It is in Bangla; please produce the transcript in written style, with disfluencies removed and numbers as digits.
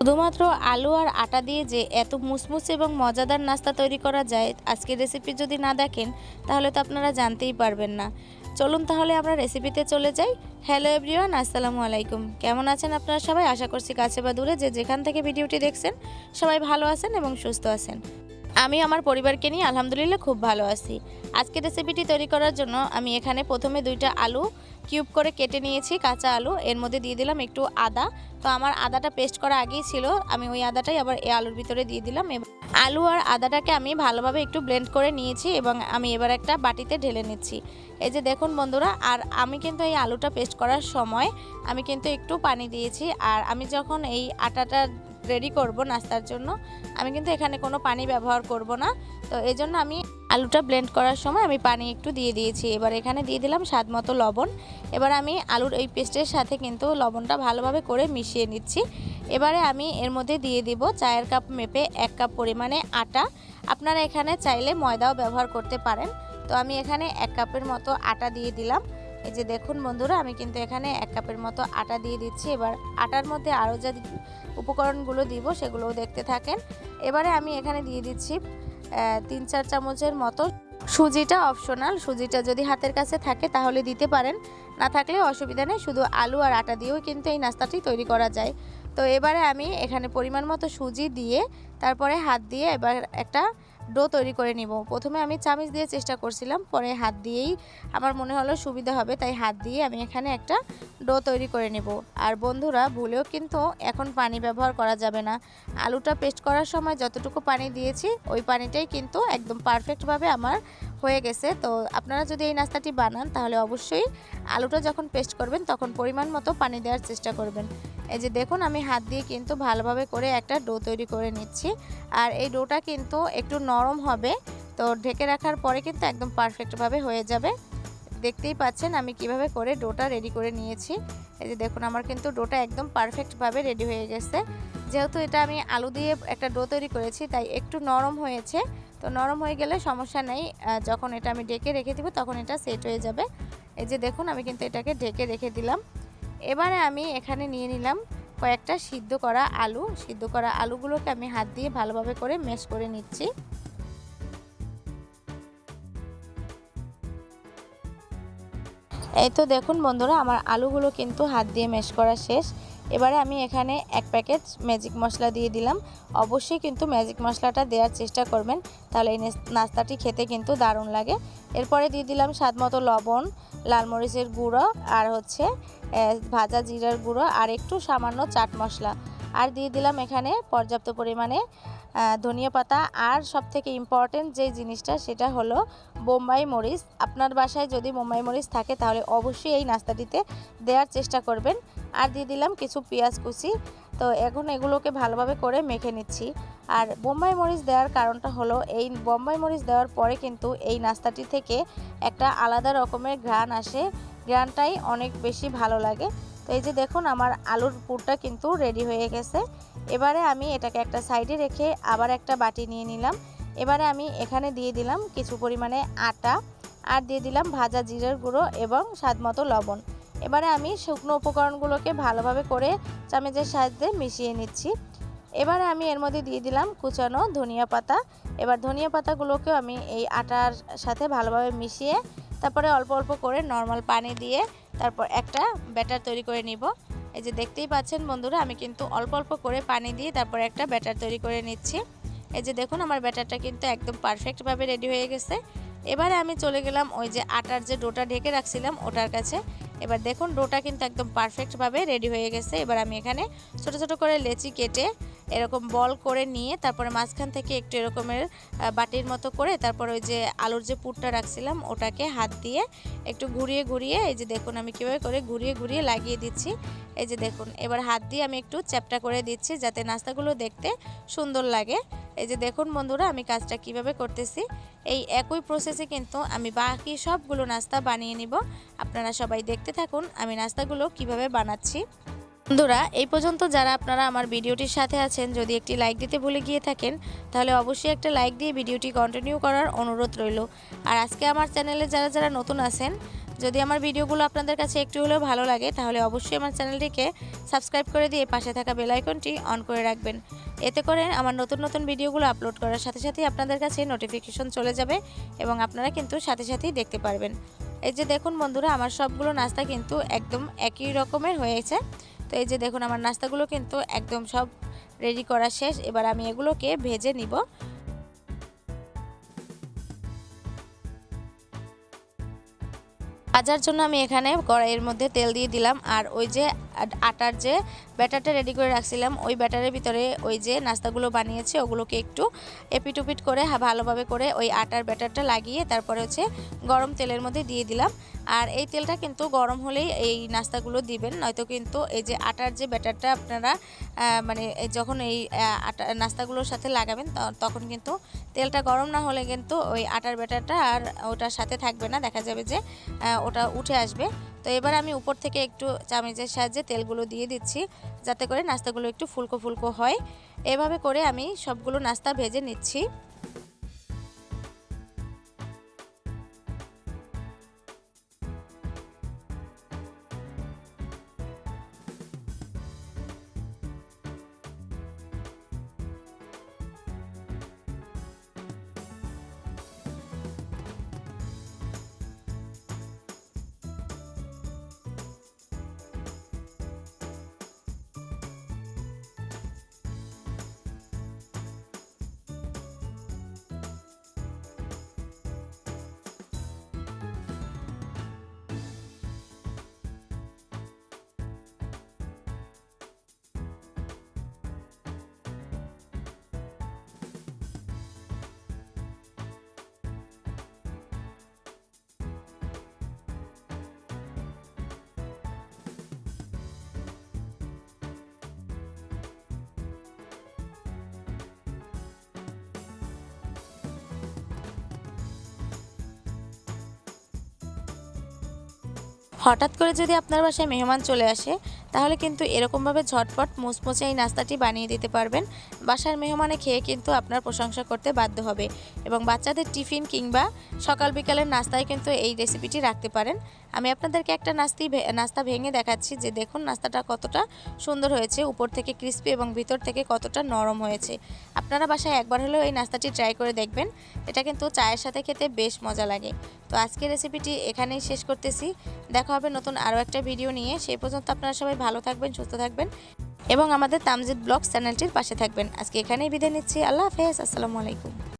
শুধুমাত্র আলু আর আটা দিয়ে যে এত মুসমুসে এবং মজাদার নাস্তা তৈরি করা যায়, আজকের রেসিপি যদি না দেখেন তাহলে তো আপনারা জানতেই পারবেন না। চলুন তাহলে আমরা রেসিপিতে চলে যাই। হ্যালো এভরিওয়ান, আসসালামু আলাইকুম। কেমন আছেন আপনারা সবাই? আশা করছি কাছে বা দূরে যে যেখান থেকে ভিডিওটি দেখছেন সবাই ভালো আছেন এবং সুস্থ আছেন। আমি আমার পরিবারকে নিয়ে আলহামদুলিল্লাহ খুব ভালো আছি। আজকে রেসিপিটি তৈরি করার জন্য আমি এখানে প্রথমে 2টা আলু কিউব করে কেটে নিয়েছি, কাঁচা আলু। এর মধ্যে দিয়ে দিলাম একটু আদা। তো আমার আদাটা পেস্ট করা আগেই ছিল, আমি ওই আদাটাই আবার এই আলুর ভিতরে দিয়ে দিলাম। আলু আর আদাটাকে আমি ভালোভাবে একটু ব্লেন্ড করে নিয়েছি এবং আমি এবার একটা বাটিতে ঢেলে নিচ্ছি। এই যে দেখুন বন্ধুরা, আর আমি কিন্তু এই আলুটা পেস্ট করার সময় আমি কিন্তু একটু পানি দিয়েছি। আর আমি যখন এই আটাটা রেডি করব নাস্তার জন্য, আমি কিন্তু এখানে কোনো পানি ব্যবহার করব না। তো এই জন্য আমি আলুটা ব্লেন্ড করার সময় আমি পানি একটু দিয়ে দিয়েছি। এবার এখানে দিয়ে দিলাম স্বাদ মতো লবণ। এবার আমি আলুর এই পেস্টের সাথে কিন্তু লবণটা ভালোভাবে করে মিশিয়ে নিচ্ছি। এবারে আমি এর মধ্যে দিয়ে দিব চায়ের কাপ মেপে 1 কাপ পরিমাণে আটা। আপনারা এখানে চাইলে ময়দাও ব্যবহার করতে পারেন। তো আমি এখানে 1 কাপের মতো আটা দিয়ে দিলাম। এই যে দেখুন বন্ধুরা, আমি কিন্তু এখানে 1 কাপের মতো আটা দিয়ে দিচ্ছি। এবার আটার মধ্যে আরও যে উপকরণগুলো দিব সেগুলোও দেখতে থাকেন। এবারে আমি এখানে দিয়ে দিচ্ছি 3-4 চামচের মতো সুজিটা অপশনাল। সুজিটা যদি হাতের কাছে থাকে তাহলে দিতে পারেন, না থাকলে অসুবিধা নেই। শুধু আলু আর আটা দিয়েও কিন্তু এই নাস্তাটি তৈরি করা যায়। তো এবারে আমি এখানে পরিমাণ মতো সুজি দিয়ে তারপরে হাত দিয়ে এবার একটা ডো তৈরি করে নিব। প্রথমে আমি চামচ দিয়ে চেষ্টা করছিলাম, পরে হাত দিয়েই আমার মনে হলো সুবিধা হবে, তাই হাত দিয়ে আমি এখানে একটা ডো তৈরি করে নেব। আর বন্ধুরা, ভুলেও কিন্তু এখন পানি ব্যবহার করা যাবে না। আলুটা পেস্ট করার সময় যতটুকু পানি দিয়েছি ওই পানিটাই কিন্তু একদম পারফেক্টভাবে আমার হয়ে গেছে। তো আপনারা যদি এই নাস্তাটি বানান তাহলে অবশ্যই আলুটা যখন পেস্ট করবেন তখন পরিমাণ মতো পানি দেওয়ার চেষ্টা করবেন। এই যে দেখুন, আমি হাত দিয়ে কিন্তু ভালোভাবে করে একটা ডো তৈরি করে নিচ্ছি। আর এই ডোটা কিন্তু একটু নরম হবে, তো ঢেকে রাখার পরে কিন্তু একদম পারফেক্টভাবে হয়ে যাবে। দেখতেই পাচ্ছেন আমি কিভাবে করে ডোটা রেডি করে নিয়েছি। এই যে দেখুন, আমার কিন্তু ডোটা একদম পারফেক্টভাবে রেডি হয়ে গেছে। যেহেতু এটা আমি আলু দিয়ে একটা ডো তৈরি করেছি তাই একটু নরম হয়েছে। তো নরম হয়ে গেলে সমস্যা নেই, যখন এটা আমি ঢেকে রেখে দিব তখন এটা সেট হয়ে যাবে। এই যে দেখুন, আমি কিন্তু এটাকে ঢেকে রেখে দিলাম। এবারে আমি এখানে নিয়ে নিলাম কয়েকটা সিদ্ধ করা আলু। সিদ্ধ করা আলুগুলোকে আমি হাত দিয়ে ভালোভাবে করে ম্যাশ করে নিচ্ছি। এই তো দেখুন বন্ধুরা, আমার আলুগুলো কিন্তু হাত দিয়ে ম্যাশ করা শেষ। এবারে আমি এখানে 1 প্যাকেট ম্যাজিক মশলা দিয়ে দিলাম। অবশ্যই কিন্তু ম্যাজিক মশলাটা দেওয়ার চেষ্টা করবেন, তাহলে এই নাস্তাটি খেতে কিন্তু দারুণ লাগে। এরপরে দিয়ে দিলাম স্বাদ মতো লবণ, লাল মরিচের গুঁড়ো, আর হচ্ছে ভাজা জিরার গুঁড়ো, আর একটু সামান্য চাট মশলা। আর দিয়ে দিলাম এখানে পর্যাপ্ত পরিমাণে ধনিয়া পাতা। আর সবথেকে ইম্পর্টেন্ট যে জিনিসটা সেটা হলো বোম্বাই মরিচ। আপনার বাসায় যদি বোম্বাই মরিচ থাকে তাহলে অবশ্যই এই নাস্তাটিতে দেওয়ার চেষ্টা করবেন। আর দিয়ে দিলাম কিছু পেঁয়াজ কুচি। তো এখন এগুলোকে ভালোভাবে করে মেখে নিচ্ছি। আর বোম্বাই মরিচ দেওয়ার কারণটা হলো, এই বোম্বাই মরিচ দেওয়ার পরে কিন্তু এই নাস্তাটি থেকে একটা আলাদা রকমের ঘ্রাণ আসে। ঘ্রাণটাই অনেক বেশি ভালো লাগে। তো এই যে দেখুন, আমার আলুর পুরটা কিন্তু রেডি হয়ে গেছে। এবারে আমি এটাকে একটা সাইডে রেখে আবার একটা বাটি নিয়ে নিলাম। এবারে আমি এখানে দিয়ে দিলাম কিছু পরিমাণে আটা, আর দিয়ে দিলাম ভাজা জিরার গুঁড়ো এবং স্বাদমতো লবণ। এবারে আমি শুকনো উপকরণগুলোকে ভালোভাবে করে চামচের সাহায্যে মিশিয়ে নিচ্ছি। এবারে আমি এর মধ্যে দিয়ে দিলাম কুচানো ধনিয়া পাতা। এবার ধনিয়া পাতাগুলোকেও আমি এই আটার সাথে ভালোভাবে মিশিয়ে তারপরে অল্প অল্প করে নর্মাল পানি দিয়ে তারপর একটা ব্যাটার তৈরি করে নিব। এই যে দেখতেই পাচ্ছেন বন্ধুরা, আমি কিন্তু অল্প অল্প করে পানি দিয়ে তারপর একটা ব্যাটার তৈরি করে নিচ্ছি। এই যে দেখুন, আমার ব্যাটারটা কিন্তু একদম পারফেক্টভাবে রেডি হয়ে গেছে। এবারে আমি চলে গেলাম ওই যে আটার যে ডোটা ঢেকে রাখছিলাম ওটার কাছে। এবার দেখুন, ডোটা কিন্তু একদম পারফেক্টভাবে রেডি হয়ে গেছে। এবার আমি এখানে ছোট ছোট করে লেচি কেটে এরকম বল করে নিয়ে তারপরে মাঝখান থেকে একটু এরকমের বাটির মতো করে তারপর ওই যে আলুর যে পুরটা রাখছিলাম ওটাকে হাত দিয়ে একটু ঘুরিয়ে ঘুরিয়ে, এই যে দেখুন আমি কীভাবে করে ঘুরিয়ে ঘুরিয়ে লাগিয়ে দিচ্ছি। এই যে দেখুন, এবার হাত দিয়ে আমি একটু চ্যাপটা করে দিচ্ছি যাতে নাস্তাগুলো দেখতে সুন্দর লাগে। এই যে দেখুন বন্ধুরা, আমি কাজটা কিভাবে করতেছি। এই একই প্রসেসে কিন্তু আমি বাকি সবগুলো নাস্তা বানিয়ে নিব। আপনারা সবাই দেখতে থাকুন আমি নাস্তাগুলো কিভাবে বানাচ্ছি। বন্ধুরা, এই পর্যন্ত যারা আপনারা আমার ভিডিওটির সাথে আছেন, যদি একটি লাইক দিতে ভুলে গিয়ে থাকেন তাহলে অবশ্যই একটা লাইক দিয়ে ভিডিওটি কন্টিনিউ করার অনুরোধ রইল। আর আজকে আমার চ্যানেলে যারা যারা নতুন আছেন যদি আমার ভিডিওগুলো আপনাদের কাছে একটু হলেও ভালো লাগে তাহলে অবশ্যই আমার চ্যানেলটিকে সাবস্ক্রাইব করে দিয়ে পাশে থাকা বেল আইকনটি অন করে রাখবেন। এতে করে আমার নতুন নতুন ভিডিওগুলো আপলোড করার সাথে সাথেই আপনাদের কাছে নোটিফিকেশন চলে যাবে এবং আপনারা কিন্তু সাথে সাথেই দেখতে পারবেন। এই যে দেখুন বন্ধুরা, আমার সবগুলো নাস্তা কিন্তু একদম একই রকমের হয়েছে। তো এই যে দেখুন আমার নাস্তাগুলো কিন্তু একদম সব রেডি করা শেষ। এবার আমি এগুলোকে ভেজে নিব। ভাজার জন্য আমি এখানে কড়াইয়ের মধ্যে তেল দিয়ে দিলাম, আর ওই যে আটার যে ব্যাটারটা রেডি করে রাখছিলাম ওই ব্যাটারের ভিতরে ওই যে নাস্তাগুলো বানিয়েছি ওগুলোকে একটু এপিট ওপিট করে ভালোভাবে করে ওই আটার ব্যাটারটা লাগিয়ে তারপরে হচ্ছে গরম তেলের মধ্যে দিয়ে দিলাম। আর এই তেলটা কিন্তু গরম হলেই এই নাস্তাগুলো দিবেন, নয়তো কিন্তু এই যে আটার যে ব্যাটারটা আপনারা মানে যখন এই আটা নাস্তাগুলোর সাথে লাগাবেন তখন কিন্তু তেলটা গরম না হলে কিন্তু ওই আটার ব্যাটারটা আর ওটার সাথে থাকবে না, দেখা যাবে যে ওটা উঠে আসবে। তো এবার আমি উপর থেকে একটু চামচের সাহায্যে তেলগুলো দিয়ে দিচ্ছি যাতে করে নাস্তাগুলো একটু ফুলকো ফুলকো হয়। এভাবে করে আমি সবগুলো নাস্তা ভেজে নিচ্ছি। হঠাৎ করে যদি আপনার বাসায় মেহমান চলে আসে তাহলে কিন্তু এরকমভাবে ঝটপট মুচমুচে এই নাস্তাটি বানিয়ে দিতে পারবেন। বাসার মেহমানে খেয়ে কিন্তু আপনার প্রশংসা করতে বাধ্য হবে এবং বাচ্চাদের টিফিন কিংবা সকাল বিকালের নাস্তায় কিন্তু এই রেসিপিটি রাখতে পারেন। আমি আপনাদেরকে একটা নাস্তা ভেঙে দেখাচ্ছি যে দেখুন নাস্তাটা কতটা সুন্দর হয়েছে, উপর থেকে ক্রিস্পি এবং ভিতর থেকে কতটা নরম হয়েছে। আপনারা বাসায় একবার হলেও এই নাস্তাটি ট্রাই করে দেখবেন, এটা কিন্তু চায়ের সাথে খেতে বেশ মজা লাগে। তো আজকের রেসিপিটি এখানেই শেষ করতেছি। দেখা হবে নতুন আরও একটা ভিডিও নিয়ে। সেই পর্যন্ত আপনারা সবাই ভালো থাকবেন, সুস্থ থাকবেন এবং আমাদের তামজিদ ব্লগস চ্যানেলটির পাশে থাকবেন। আজকে এখানেই বিদায় নিচ্ছি। আল্লাহ হাফেজ। আসসালামু আলাইকুম।